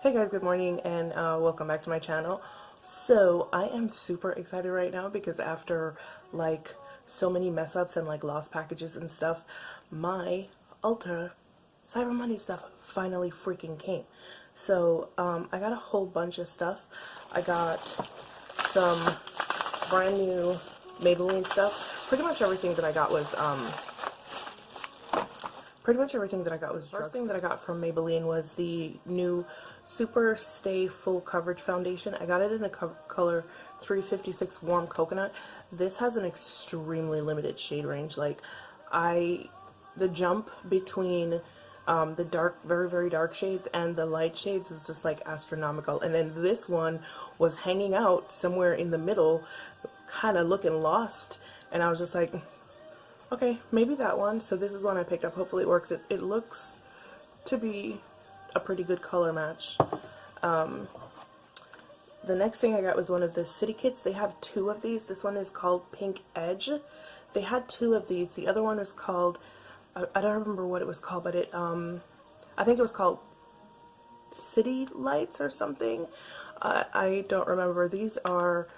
Hey guys, good morning and welcome back to my channel. So I am super excited right now because after like so many mess ups and like lost packages and stuff, my Ulta Cyber Monday stuff finally freaking came. So I got a whole bunch of stuff. I got some brand new Maybelline stuff. Pretty much everything that I got was first thing that I got from Maybelline was the new Superstay Full Coverage Foundation. I got it in the color 356 Warm Coconut. This has an extremely limited shade range. Like, the jump between the dark, very, very dark shades and the light shades is just like astronomical. And then this one was hanging out somewhere in the middle, kind of looking lost. And I was just like, okay, maybe that one. So this is one I picked up. Hopefully it works. It looks to be a pretty good color match. The next thing I got was one of the City Kits. They have two of these. This one is called Pink Edge. They had two of these. The other one was called, I don't remember what it was called, but I think it was called City Lights or something. I don't remember. These are,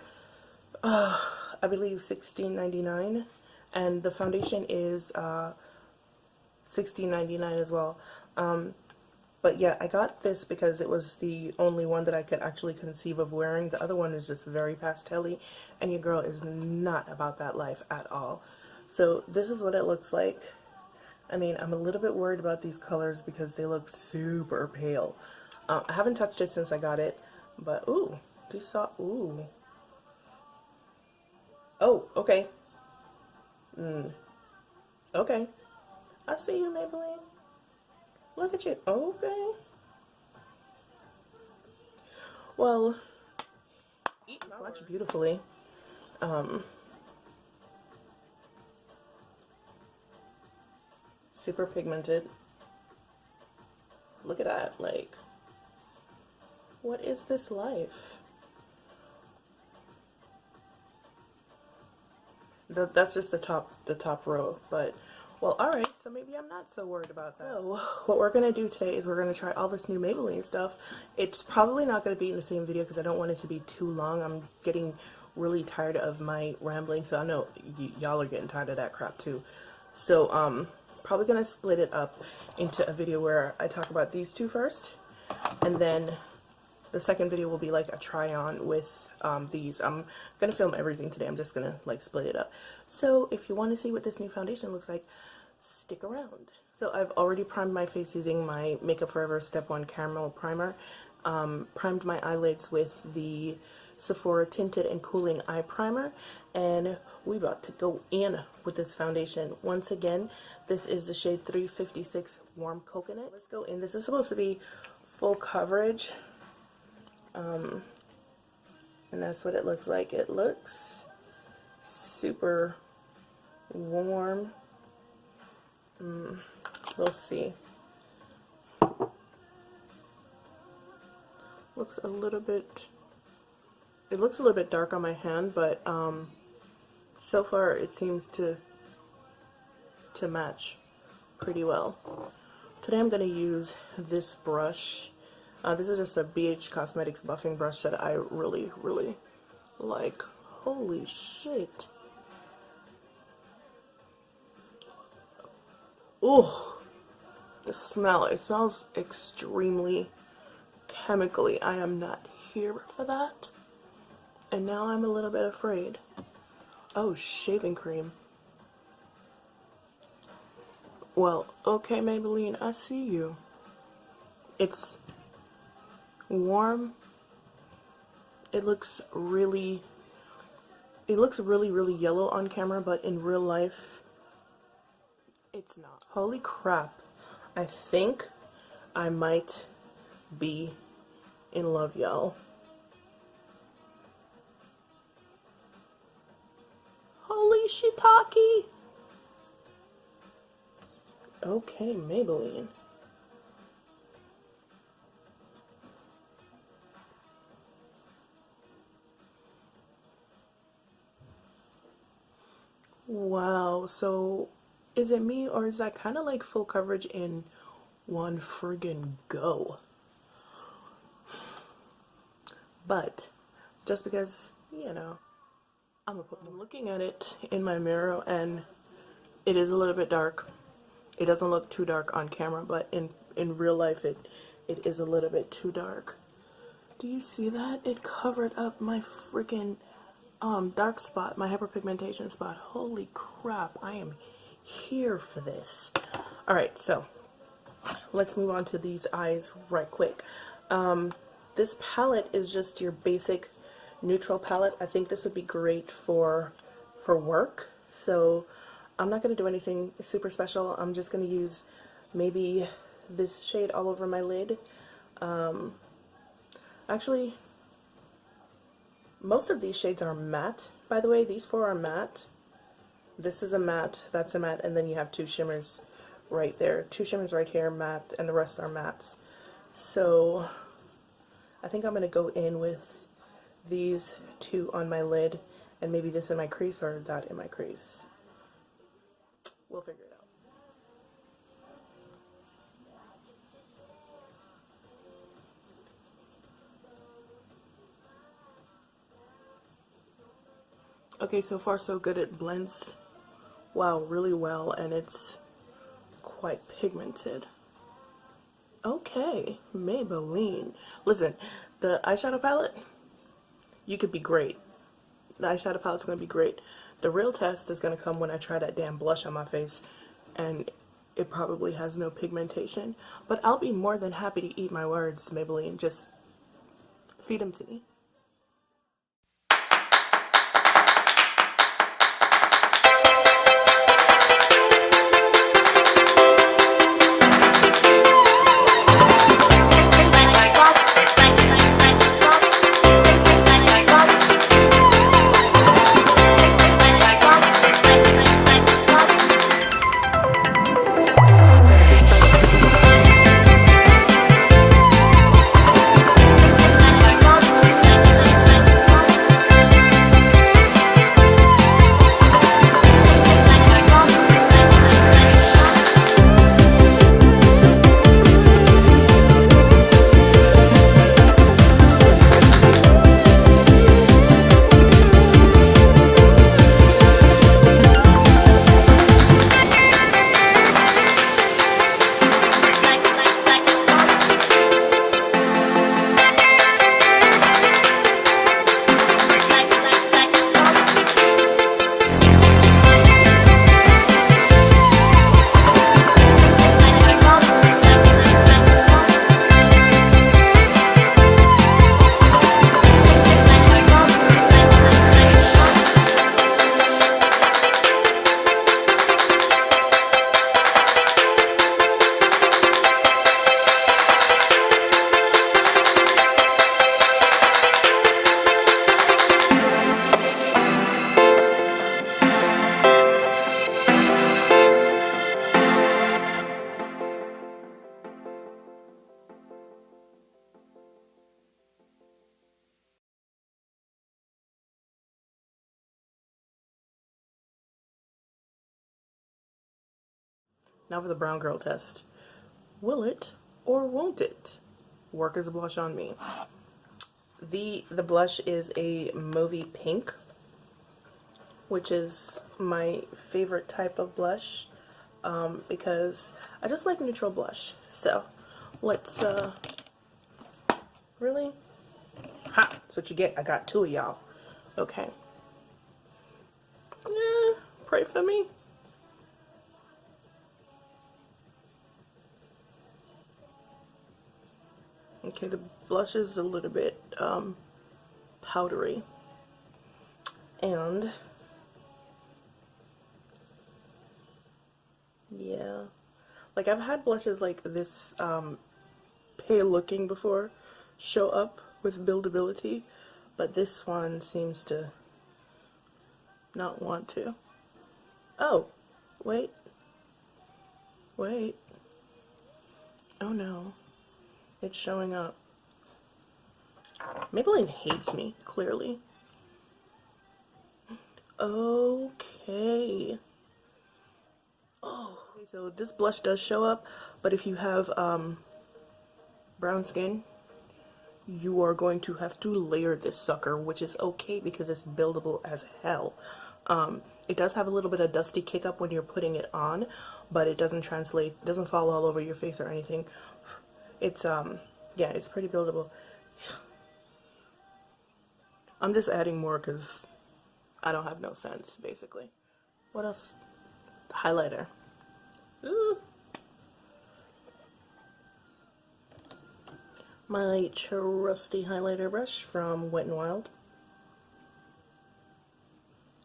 I believe, $16.99. And the foundation is $16.99 as well. But yeah, I got this because it was the only one that I could actually conceive of wearing. The other one is just very pastel-y, and your girl is not about that life at all. So this is what it looks like. I mean, I'm a little bit worried about these colors because they look super pale. I haven't touched it since I got it, but ooh, ooh. Oh, okay. Okay. I see you, Maybelline. Look at you. Okay. Well, eat swatch beautifully. Super pigmented. Look at that. Like, what is this life? That's just the top row, but well, alright, so maybe I'm not so worried about that. So, what we're going to do today is we're going to try all this new Maybelline stuff. It's probably not going to be in the same video because I don't want it to be too long. I'm getting really tired of my rambling, so I know y'all are getting tired of that crap too. So, probably going to split it up into a video where I talk about these two first, and then the second video will be like a try-on with these. I'm going to film everything today. I'm just going to like split it up. So if you want to see what this new foundation looks like, stick around. So I've already primed my face using my Makeup Forever Step 1 Caramel Primer. Primed my eyelids with the Sephora Tinted and Cooling Eye Primer. And we about to go in with this foundation. Once again, this is the shade 356 Warm Coconut. Let's go in. This is supposed to be full coverage. And that's what it looks like. It looks super warm. We'll see. Looks a little bit, it looks a little bit dark on my hand, but so far it seems to match pretty well. Today I'm going to use this brush. This is just a BH Cosmetics buffing brush that I really, really like. Holy shit. Ooh, the smell. It smells extremely chemically. I am not here for that. And now I'm a little bit afraid. Oh, shaving cream. Well, okay, Maybelline, I see you. It's warm. It looks really, really yellow on camera, but in real life, it's not. Holy crap. I think I might be in love, y'all. Holy shiitake. Okay, Maybelline. Wow, so is it me or is that kind of like full coverage in one friggin' go? but just because, you know, I'm looking at it in my mirror and it is a little bit dark. It doesn't look too dark on camera, but in real life it is a little bit too dark. Do you see that? It covered up my freaking dark spot, my hyperpigmentation spot. Holy crap, I am here for this. Alright, so let's move on to these eyes right quick. This palette is just your basic neutral palette. I think this would be great for work. So I'm not going to do anything super special. I'm just going to use maybe this shade all over my lid. Actually, most of these shades are matte, by the way. These 4 are matte. This is a matte, that's a matte, and then you have 2 shimmers right there. 2 shimmers right here, matte, and the rest are mattes. So I think I'm going to go in with these 2 on my lid, and maybe this in my crease or that in my crease. We'll figure it out. Okay, so far so good. It blends, wow, really well, and it's quite pigmented. Okay, Maybelline. Listen, the eyeshadow palette, you could be great. The eyeshadow palette's going to be great. The real test is going to come when I try that damn blush on my face, and it probably has no pigmentation. But I'll be more than happy to eat my words, Maybelline. Just feed them to me. Now for the brown girl test. Will it or won't it work as a blush on me? The blush is a mauvey pink, which is my favorite type of blush, because I just like neutral blush. So let's really, ha, that's what you get. I got 2 of y'all. Okay, pray for me. Okay, the blush is a little bit powdery, and yeah, like I've had blushes like this pale looking before show up with buildability, but this one seems to not want to. Oh, wait, oh no. It's showing up. Maybelline hates me, clearly. Okay. Oh, okay, so this blush does show up, but if you have brown skin, you are going to have to layer this sucker, which is okay because it's buildable as hell. It does have a little bit of dusty kick up when you're putting it on, but it doesn't translate, it doesn't fall all over your face or anything. It's yeah, it's pretty buildable. I'm just adding more because I don't have no sense, basically. What else? Highlighter. Ooh. My trusty highlighter brush from Wet n Wild.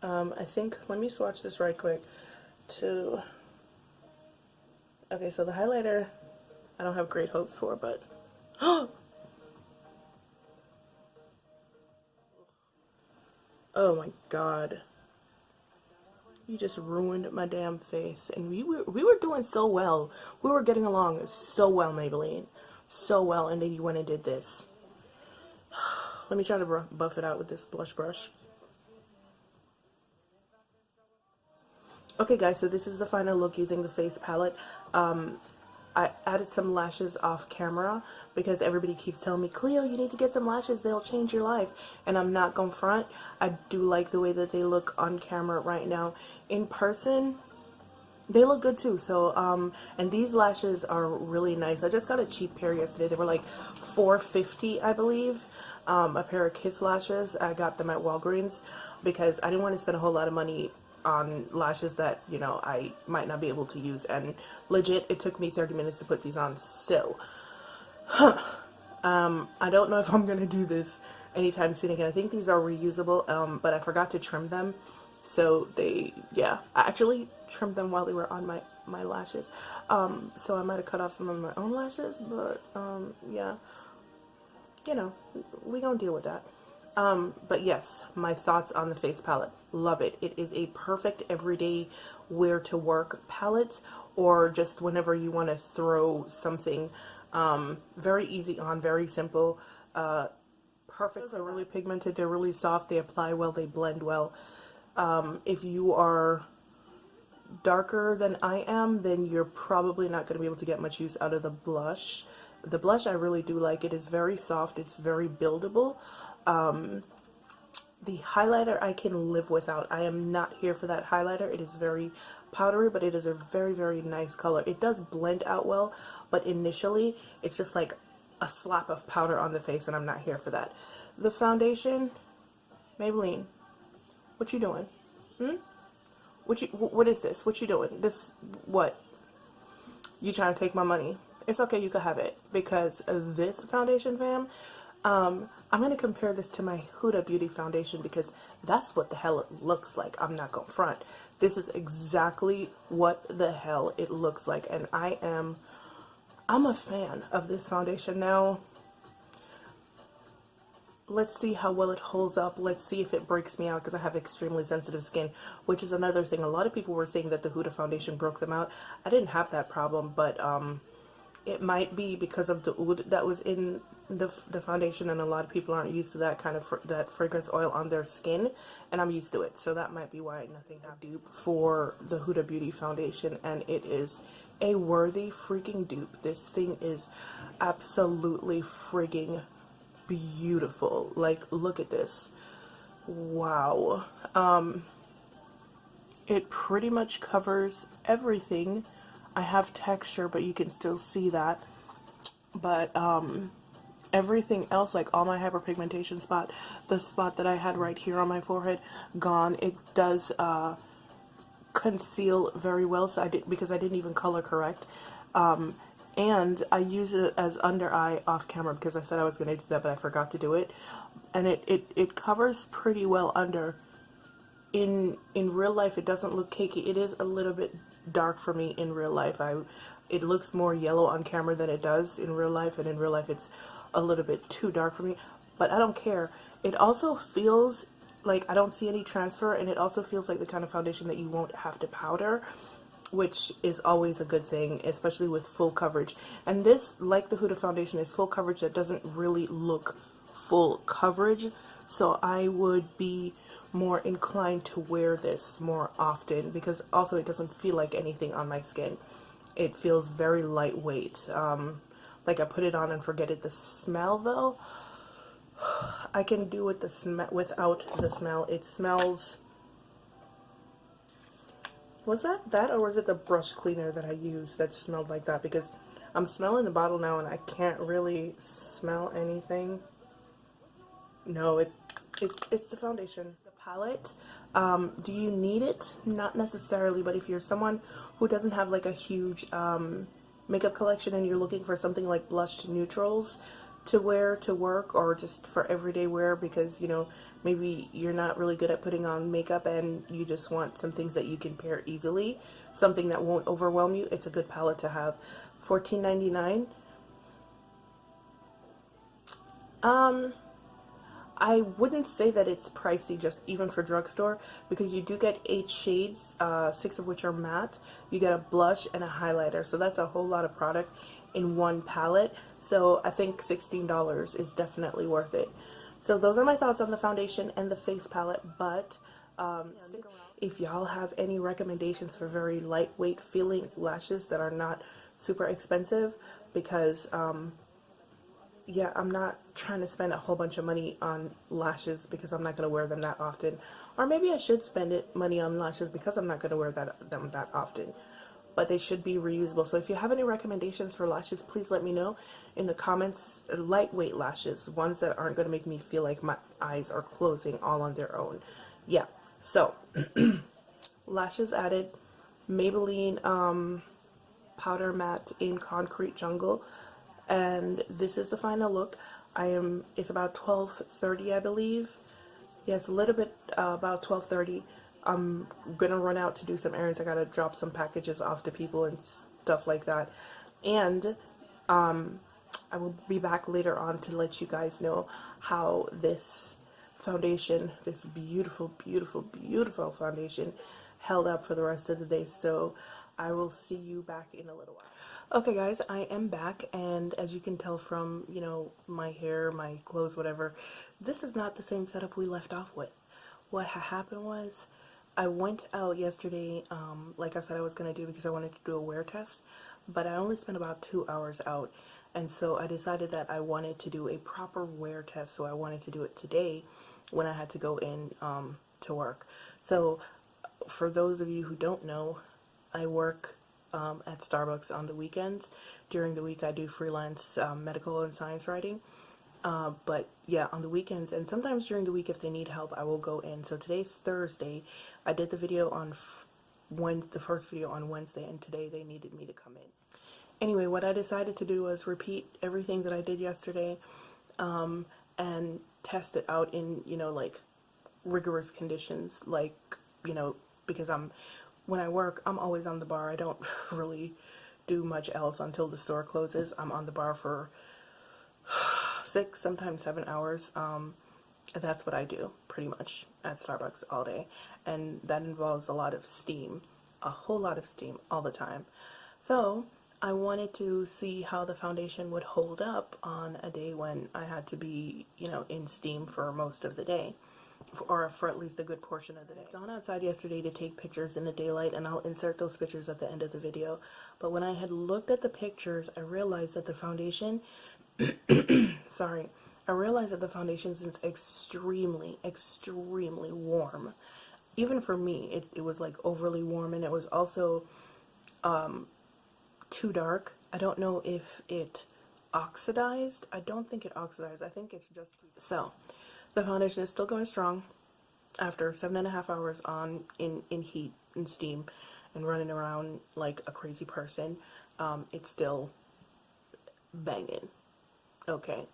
I think, let me swatch this right quick to, okay, so the highlighter, I don't have great hopes for, but, oh my god, you just ruined my damn face, and we were doing so well, we were getting along so well, Maybelline, so well, and then you went and did this. Let me try to buff it out with this blush brush. Okay guys, so this is the final look using the face palette. I added some lashes off camera because everybody keeps telling me, Cleo, you need to get some lashes, they'll change your life. And I'm not gonna front, I do like the way that they look on camera right now. In person, they look good too. So, and these lashes are really nice. I just got a cheap pair yesterday. They were like $4.50, I believe. A pair of Kiss lashes. I got them at Walgreens because I didn't want to spend a whole lot of money on lashes that, you know, I might not be able to use, and legit it took me 30 minutes to put these on. So I don't know if I'm gonna do this anytime soon again. I think these are reusable, but I forgot to trim them, so they, yeah, I actually trimmed them while they were on my lashes, so I might have cut off some of my own lashes, but yeah, you know, we gonna deal with that. But yes, my thoughts on the face palette. Love it. It is a perfect everyday wear to work palette, or just whenever you want to throw something. Very easy on, very simple. Perfect. They're really pigmented, they're really soft, they apply well, they blend well. If you are darker than I am, then you're probably not going to be able to get much use out of the blush. The blush I really do like. It is very soft, it's very buildable. The highlighter I can live without. I am not here for that highlighter. It is very powdery, but it is a very, very nice color. It does blend out well, but initially it's just like a slap of powder on the face, and I'm not here for that. The foundation, Maybelline, what you doing? What is this? What you doing? This, what? You trying to take my money? It's okay, you can have it, because this foundation, fam, I'm going to compare this to my Huda Beauty foundation because that's what the hell it looks like. I'm not going to front. This is exactly what the hell it looks like, and I'm a fan of this foundation. Now, let's see how well it holds up. Let's see if it breaks me out, because I have extremely sensitive skin, which is another thing. A lot of people were saying that the Huda foundation broke them out. I didn't have that problem, but it might be because of the oud that was in the foundation, and a lot of people aren't used to that kind of that fragrance oil on their skin, and I'm used to it, so that might be why nothing happened. Dupe for the Huda Beauty foundation, and it is a worthy freaking dupe. This thing is absolutely frigging beautiful. Like, look at this. Wow. It pretty much covers everything. I have texture, but you can still see that. But everything else, like all my hyperpigmentation spot, the spot that I had right here on my forehead, gone. It does conceal very well, so because I didn't even color correct. And I use it as under eye off camera because I said I was going to do that, but I forgot to do it. And it covers pretty well under. In real life, it doesn't look cakey. It is a little bit dark for me in real life. It looks more yellow on camera than it does in real life, and in real life it's a little bit too dark for me, but I don't care. It also feels like I don't see any transfer, and it also feels like the kind of foundation that you won't have to powder, which is always a good thing, especially with full coverage. And this, like the Huda foundation, is full coverage that doesn't really look full coverage, so I would be more inclined to wear this more often, because also it doesn't feel like anything on my skin. It feels very lightweight. Like I put it on and forget it. The smell though, I can do with the without the smell. It smells. Was that or was it the brush cleaner that I used that smelled like that? Because I'm smelling the bottle now and I can't really smell anything. No, it's the foundation. The palette. Do you need it? Not necessarily, but if you're someone who doesn't have like a huge makeup collection and you're looking for something like blush neutrals to wear to work or just for everyday wear, because you know maybe you're not really good at putting on makeup and you just want some things that you can pair easily, something that won't overwhelm you, it's a good palette to have. $14.99. I wouldn't say that it's pricey, just even for drugstore, because you do get 8 shades, 6 of which are matte. You get a blush and a highlighter, so that's a whole lot of product in one palette. So I think $16 is definitely worth it. So those are my thoughts on the foundation and the face palette, but if y'all have any recommendations for very lightweight feeling lashes that are not super expensive, because yeah, I'm not trying to spend a whole bunch of money on lashes because I'm not going to wear them that often. Or maybe I should spend money on lashes because I'm not going to wear them that often. But they should be reusable. So if you have any recommendations for lashes, please let me know in the comments. Lightweight lashes, ones that aren't going to make me feel like my eyes are closing all on their own. Yeah, so lashes added. Maybelline powder matte in Concrete Jungle. And this is the final look. It's about 12:30, I believe. Yes, a little bit about 12:30. I'm gonna run out to do some errands. I gotta drop some packages off to people and stuff like that. And I will be back later on to let you guys know how this foundation, this beautiful, beautiful, beautiful foundation, held up for the rest of the day. So I will see you back in a little while. Okay guys, I am back, and as you can tell from, you know, my hair, my clothes, whatever, this is not the same setup we left off with. What happened was, I went out yesterday, like I said I was going to do, because I wanted to do a wear test, but I only spent about 2 hours out, and so I decided that I wanted to do a proper wear test, so I wanted to do it today when I had to go in to work. So for those of you who don't know, I work at Starbucks on the weekends. During the week I do freelance medical and science writing, but yeah, on the weekends and sometimes during the week if they need help I will go in. So today's Thursday. I did the video on the first video on Wednesday, and today they needed me to come in. Anyway, what I decided to do was repeat everything that I did yesterday and test it out in, you know, like rigorous conditions, like, you know, because when I work, I'm always on the bar. I don't really do much else until the store closes. I'm on the bar for 6, sometimes 7 hours. That's what I do pretty much at Starbucks all day. And that involves a lot of steam, a whole lot of steam all the time. So I wanted to see how the foundation would hold up on a day when I had to be, you know, in steam for most of the day. Or for at least a good portion of the day. I'd gone outside yesterday to take pictures in the daylight, and I'll insert those pictures at the end of the video. But when I had looked at the pictures, I realized that the foundation, sorry, I realized that the foundation is extremely, extremely warm. Even for me, it was like overly warm, and it was also too dark. I don't know if it oxidized. I don't think it oxidized. I think it's just too... So the foundation is still going strong after 7.5 hours in heat and steam and running around like a crazy person. It's still banging. Okay.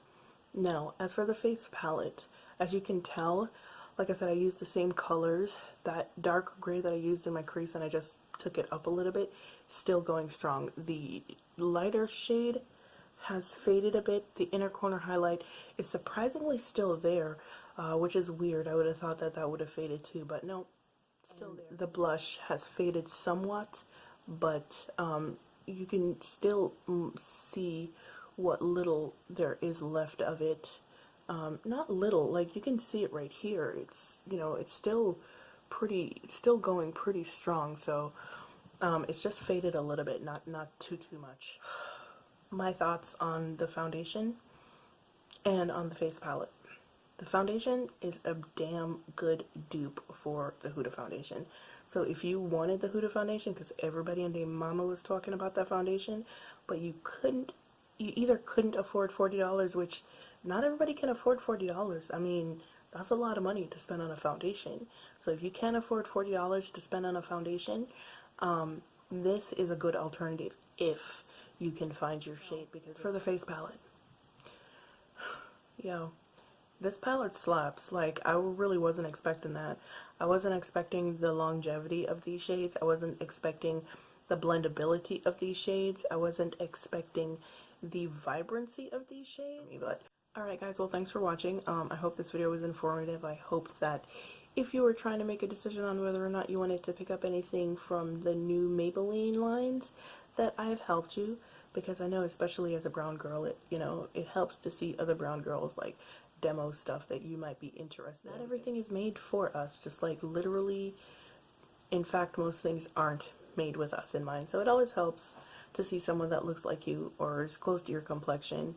Now, as for the face palette, as you can tell, like I said, I used the same colors. That dark gray that I used in my crease, and I just took it up a little bit, still going strong. The lighter shade has faded a bit. The inner corner highlight is surprisingly still there, which is weird. I would have thought that that would have faded too, but no, it's still there. The blush has faded somewhat, but you can still see what little there is left of it. Not little, like you can see it right here. It's, you know, it's still going pretty strong. So it's just faded a little bit, not too much. My thoughts on the foundation and on the face palette. The foundation is a damn good dupe for the Huda foundation. So if you wanted the Huda foundation, because everybody and their mama was talking about that foundation, but you either couldn't afford $40, which not everybody can afford $40. I mean, that's a lot of money to spend on a foundation. So if you can't afford $40 to spend on a foundation, this is a good alternative if you can find your shade. Because for the face palette, yo, this palette slaps. Like, I really wasn't expecting that. I wasn't expecting the longevity of these shades. I wasn't expecting the blendability of these shades. I wasn't expecting the vibrancy of these shades. But alright guys, well, thanks for watching. I hope this video was informative. I hope that if you were trying to make a decision on whether or not you wanted to pick up anything from the new Maybelline lines, that I've helped you. Because I know, especially as a brown girl, it helps to see other brown girls like demo stuff that you might be interested in. Not everything is made for us, just like literally, in fact, most things aren't made with us in mind. So it always helps to see someone that looks like you or is close to your complexion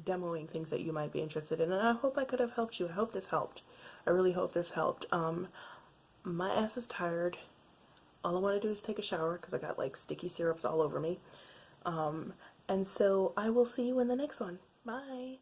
demoing things that you might be interested in. And I hope I could have helped you. I hope this helped. I really hope this helped. My ass is tired. All I want to do is take a shower because I got like sticky syrups all over me. And so I will see you in the next one. Bye.